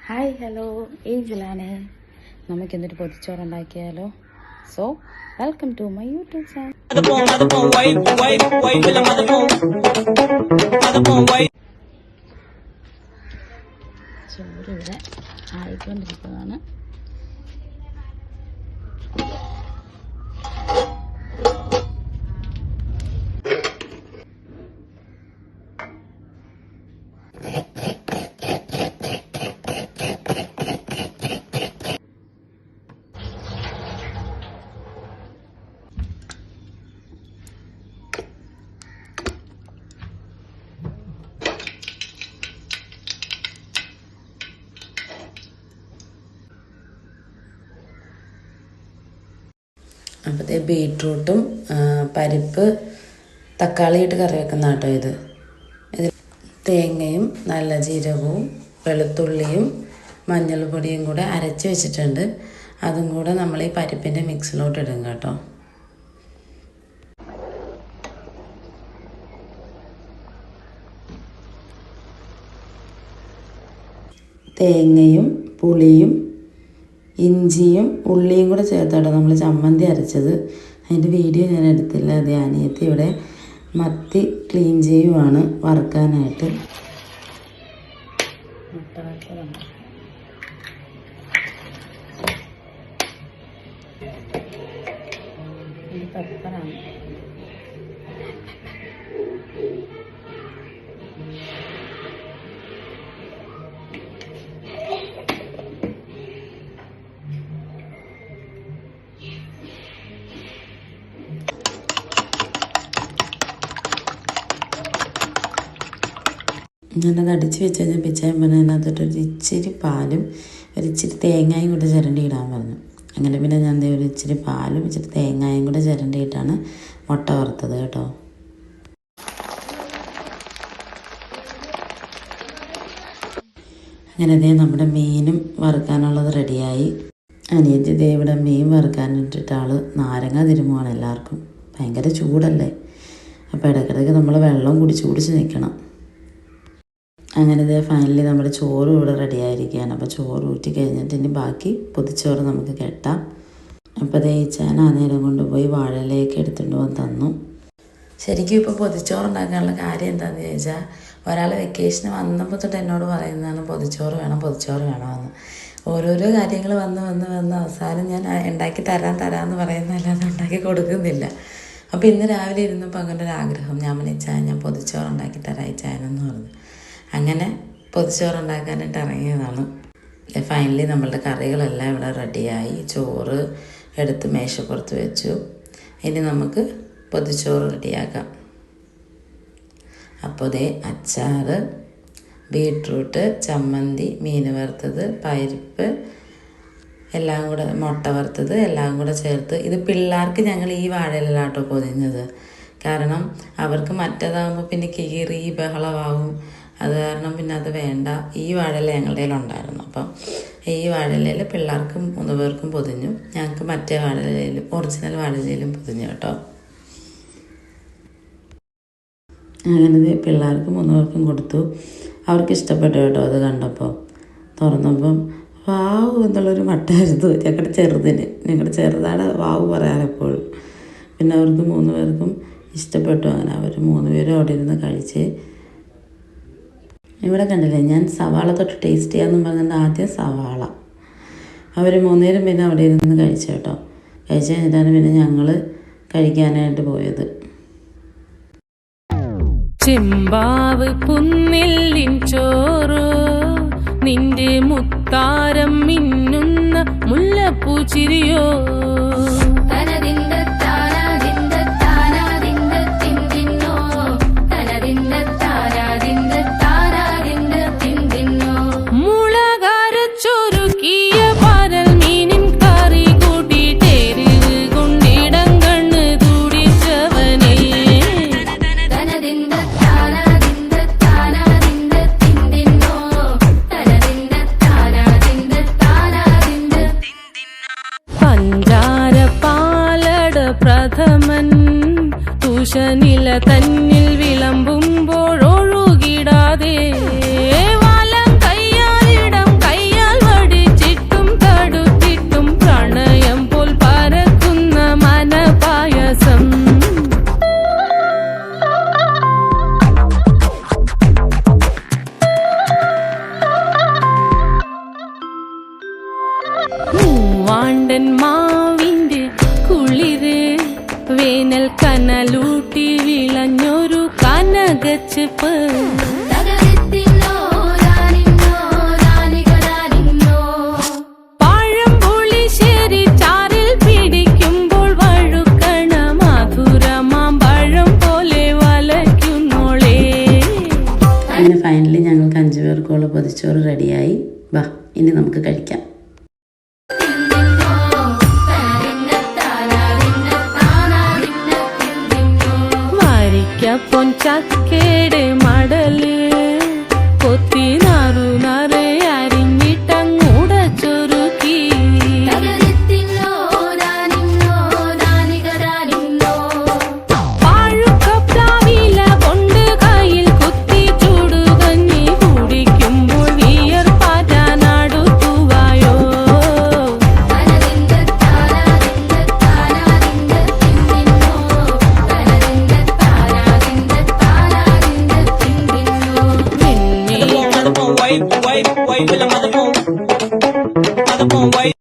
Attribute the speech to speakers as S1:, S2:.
S1: Hi hello ഏഞ്ചലാണ്. നമുക്കിന്നൊരു പൊതിച്ചോറുണ്ടാക്കിയാലോ? So welcome to my YouTube channel. ചോറ് ഇവിടെ ആയിക്കൊണ്ടിരിക്കുന്നതാണ്.
S2: അപ്പോഴത്തെ ബീട്രൂട്ടും പരിപ്പ് തക്കാളി ഇട്ട് കറി വെക്കുന്ന കേട്ടോ ഇത് തേങ്ങയും നല്ല ജീരകവും വെളുത്തുള്ളിയും മഞ്ഞൾപ്പൊടിയും കൂടെ അരച്ച് വെച്ചിട്ടുണ്ട്. അതും കൂടെ നമ്മൾ ഈ പരിപ്പിൻ്റെ മിക്സിലോട്ട് ഇടും കേട്ടോ. തേങ്ങയും പുളിയും ഇഞ്ചിയും ഉള്ളിയും കൂടെ ചേർത്തോട്ടോ നമ്മൾ ചമ്മന്തി അരച്ചത്. അതിൻ്റെ വീഡിയോ ഞാൻ എടുത്തില്ല. അത് അനിയത്തി ഇവിടെ മത്തി ക്ലീൻ ചെയ്യുവാണ് വറുക്കാനായിട്ട്.
S1: പെപ്പറാണ്.
S2: ഞാനത് അടിച്ച് വെച്ച് കഴിഞ്ഞാൽ പിച്ചാൻ പറഞ്ഞാൽ അതിനകത്തൊരു ഇച്ചിരി പാലും ഒരിച്ചിരി തേങ്ങയും കൂടെ ചിരണ്ടി ഇടാൻ പറഞ്ഞു. അങ്ങനെ പിന്നെ ഞാൻ ഒരു ഇച്ചിരി പാലും ഇച്ചിരി തേങ്ങയും കൂടെ ചിരണ്ടിയിട്ടാണ് മുട്ട വറുത്തത് കേട്ടോ. അങ്ങനെ ദേ നമ്മുടെ മീനും വറുക്കാനുള്ളത് റെഡിയായി. അനിയത്തി ദേ ഇവിടെ മീൻ വറുക്കാനിട്ടിട്ട് നാരങ്ങ തിരുമുവാണ്. എല്ലാവർക്കും ഭയങ്കര ചൂടല്ലേ, അപ്പോൾ ഇടയ്ക്കിടയ്ക്ക് നമ്മൾ വെള്ളം കുടിച്ച് നിൽക്കണം. അങ്ങനെ ഇതേ ഫൈനലി നമ്മുടെ ചോറ് ഇവിടെ റെഡി ആയിരിക്കുകയാണ്. അപ്പോൾ ചോറ് ഊറ്റി കഴിഞ്ഞിട്ട് ഇനി ബാക്കി പൊതിച്ചോറ് നമുക്ക് കെട്ടാം. അപ്പോൾ ദഹിച്ചാൻ ആ നേരം കൊണ്ടുപോയി വാഴയിലേക്ക് എടുത്തുകൊണ്ട് വന്ന് തന്നു. ശരിക്കും ഇപ്പോൾ പൊതിച്ചോറ് ഉണ്ടാക്കാനുള്ള കാര്യം എന്താണെന്ന് ചോദിച്ചാൽ, ഒരാൾ വെക്കേഷന് വന്നപ്പോൾ തൊട്ട് എന്നോട് പറയുന്നതാണ് പൊതിച്ചോറ് വേണമെന്ന്. ഓരോരോ കാര്യങ്ങൾ വന്ന് അവസാനം ഞാൻ ഉണ്ടാക്കി തരാമെന്ന് പറയുന്നതല്ലാതെ ഉണ്ടാക്കി കൊടുക്കുന്നില്ല. അപ്പോൾ ഇന്ന് രാവിലെ ഇരുന്നപ്പോൾ അങ്ങനെ ഒരു ആഗ്രഹം, ഞാൻ വിളിച്ചാൽ ഞാൻ പൊതിച്ചോറ് ഉണ്ടാക്കി തരായിച്ചാനെന്ന് പറഞ്ഞു. അങ്ങനെ പൊതിച്ചോറ് ഉണ്ടാക്കാനായിട്ട് ഇറങ്ങിയതാണ്. ഫൈനലി നമ്മളുടെ കറികളെല്ലാം ഇവിടെ റെഡിയായി. ചോറ് എടുത്ത് മേശപ്പുറത്ത് വെച്ചു. ഇനി നമുക്ക് പൊതിച്ചോറ് റെഡിയാക്കാം. അപ്പോൾ ദേ അച്ചാർ, ബീട്രൂട്ട്, ചമ്മന്തി, മീൻ വറുത്തത്, പരിപ്പ് എല്ലാം കൂടെ, മുട്ട വറുത്തത് എല്ലാം കൂടെ ചേർത്ത്. ഇത് പിള്ളേർക്ക് ഞങ്ങൾ ഈ വാഴയിലാട്ടോ പൊതിഞ്ഞത്. കാരണം അവർക്ക് മറ്റേതാകുമ്പോൾ പിന്നെ കീറി ബഹളമാവും. അത് കാരണം പിന്നെ അത് വേണ്ട. ഈ വാഴയില ഞങ്ങളുടെ കയ്യിലുണ്ടായിരുന്നു. അപ്പം ഈ വാഴയിലയിൽ പിള്ളേർക്കും 3 പേർക്കും പൊതിഞ്ഞു. ഞങ്ങൾക്ക് മറ്റേ വാഴയിലയിലും ഒറിജിനൽ വാഴയിലയിലും പൊതിഞ്ഞു കേട്ടോ. അങ്ങനെ പിള്ളേർക്ക് 3 പേർക്കും കൊടുത്തു. അവർക്ക് ഇഷ്ടപ്പെട്ടു കേട്ടോ. അത് കണ്ടപ്പോൾ തുറന്നപ്പം വാവ് എന്നുള്ളൊരു മട്ടായിരുന്നു ഞങ്ങളുടെ ചെറുതാണ് വാവ് പറയാനെപ്പോഴും. പിന്നെ അവർക്ക് 3 പേർക്കും ഇഷ്ടപ്പെട്ടു. അങ്ങനെ അവർ 3 പേരും അവിടെ ഇരുന്ന് കഴിച്ച്. ഇവിടെ കണ്ടില്ലേ, ഞാൻ സവാള തൊട്ട് ടേസ്റ്റ് ചെയ്യാമെന്ന് പറഞ്ഞിട്ട് ആദ്യം സവാള. അവർ 3 പേരും പിന്നെ അവിടെ ഇരുന്ന് കഴിച്ചു കേട്ടോ. കഴിച്ച് കഴിഞ്ഞിട്ടാണ് പിന്നെ ഞങ്ങൾ കഴിക്കാനായിട്ട് പോയത്.
S3: ചെമ്പാവ് പുന്നെല്ലിൻ ചോറ്, നിന്റെ മുത്താരം മിന്നുന്ന മുല്ലപ്പൂ ചിരിയോ. പ്രഥമൻ തുഷനില തന്നിൽ വിളമ്പുമ്പോഴൊഴുകിടാതെ വലം കയ്യാലിടം കയ്യാ മൂവാണ്ടൻ മാവിന്റെ കുളിര് വേനൽ കനലൂട്ടി വിളഞ്ഞൊരു കനകച്ചെപ്പ് പഴംപുളിശ്ശേരി ചാറിൽ പിടിക്കുമ്പോൾ വഴുക്കണ മധുരമാം പഴം പോലെ വലയ്ക്കുന്നോളേ.
S2: അങ്ങനെ ഫൈനലി ഞങ്ങൾക്ക് 5 പേർക്കുള്ള പൊതിച്ചോറ് റെഡിയായി. വാ ഇനി നമുക്ക് കഴിക്കാം.
S3: വരിക്കപ്പൊൻ ചക്കയുടെ മടല് കൊത്തി നാറു നറെ അരിഞ്ഞിട്ടങ്ങൂട ചൊരുക്കി പാഴുക്കപ്ലാവില കൊണ്ട് കയ്യിൽ കുത്തി ചൂടുകഞ്ഞി കുടിക്കുമ്പോൾ വിയർപ്പാറ്റാനടുത്തുവായോ.
S4: Wipe with a mother.